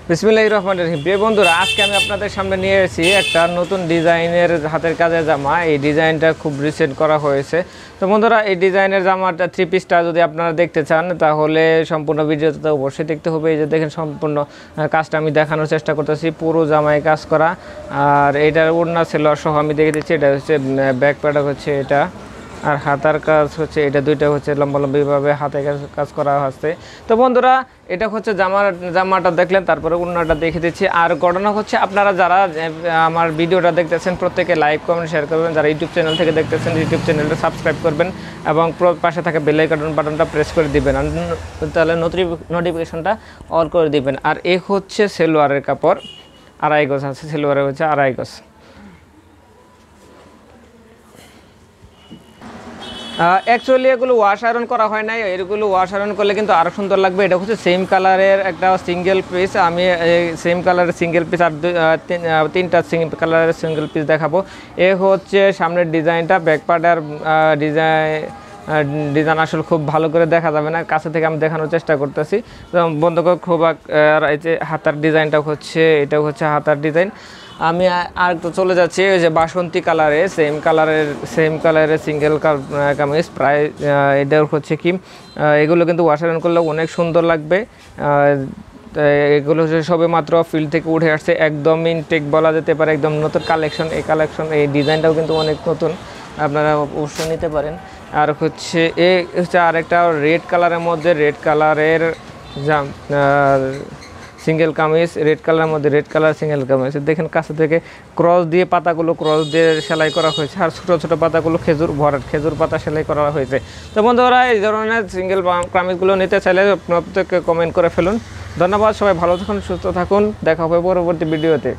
বিসমিল্লাহির রহমানির রহিম। প্রিয় বন্ধুরা, আজকে আমি আপনাদের সামনে নিয়ে এসেছি একটা নতুন ডিজাইনের হাতের কাজের জামা। এই ডিজাইনটা খুব রিসেন্ট করা হয়েছে। তো বন্ধুরা, এই ডিজাইনের জামাটা থ্রি পিসটা যদি আপনারা দেখতে চান তাহলে সম্পূর্ণ ভিডিওতে তো অবশ্যই দেখতে হবে। এই যে দেখেন, সম্পূর্ণ কাজটা আমি দেখানোর চেষ্টা করতেছি, পুরো জামায় কাজ করা। আর এটার ওড়না সেলোয়ার সহ আমি দেখে দিচ্ছি। এটা হচ্ছে ব্যাক প্যাডক হচ্ছে এটা, আর হাতার কাজ হচ্ছে এটা, দুইটা হচ্ছে লম্বালম্বিভাবে হাতে কাজ করা হচ্ছে। তো বন্ধুরা, এটা হচ্ছে জামাটা দেখলেন, তারপরে ওড়নাটা দেখে দিচ্ছি। আর ঘটনা হচ্ছে, আপনারা যারা আমার ভিডিওটা দেখতেছেন প্রত্যেকে লাইক কমেন্ট শেয়ার করবেন। যারা ইউটিউব চ্যানেল থেকে দেখতেছেন ইউটিউব চ্যানেলটা সাবস্ক্রাইব করবেন এবং পাশে থাকা বেল আইকন বাটনটা প্রেস করে দিবেন, তাহলে নোটিফিকেশনটা অল করে দিবেন। আর এ হচ্ছে সেলোয়ারের কাপড়, আড়াই গজ আছে, সেলোয়ারের হচ্ছে আড়াই গজ। অ্যাকচুয়ালি এগুলো ওয়াশ আয়রন করা হয় নাই, এগুলো ওয়াশ আয়রন করলে কিন্তু আরও সুন্দর লাগবে। এটা হচ্ছে সেম কালারের একটা সিঙ্গেল পিস। আমি সেম কালারের সিঙ্গেল পিস আর তিনটা কালারের সিঙ্গেল পিস দেখাবো। এ হচ্ছে সামনের ডিজাইনটা, ব্যাক পার্টের ডিজাইন আসলে খুব ভালো করে দেখা যাবে না, কাছে থেকে আমি দেখানোর চেষ্টা করতেছি। বন্ধুকে খুব এই যে হাতার ডিজাইনটা হচ্ছে, এটা হচ্ছে হাতার ডিজাইন। আমি আর তো চলে যাচ্ছি ওই যে বাসন্তী কালারে, সেম কালারের সিঙ্গেল কামিজ। প্রায় এটা হচ্ছে কি, এগুলো কিন্তু ওয়াশ আয়রন করলে অনেক সুন্দর লাগবে। এগুলো হচ্ছে সবে মাত্র ফিল্ড থেকে উঠে আসছে, একদম ইনটেক বলা যেতে পারে, একদম নতুন কালেকশন। এই ডিজাইনটাও কিন্তু অনেক নতুন, আপনারা অবশ্যই নিতে পারেন। আর হচ্ছে আরেকটা রেড কালারের মধ্যে, রেড কালারের সিঙ্গেল কামিজ, রেড কালারের মধ্যে রেড কালার সিঙ্গেল কামিজ। দেখেন কাছে থেকে ক্রস দিয়ে পাতাগুলো ক্রস দিয়ে সেলাই করা হয়েছে, আর ছোটো ছোটো পাতাগুলো খেজুর পাতা সেলাই করা হয়েছে। তো বন্ধুরা, এই ধরনের সিঙ্গেল কামিজগুলো নিতে চাইলে প্রত্যেককে কমেন্ট করে ফেলুন। ধন্যবাদ, সবাই ভালো থাকুন, সুস্থ থাকুন, দেখা হবে পরবর্তী ভিডিওতে।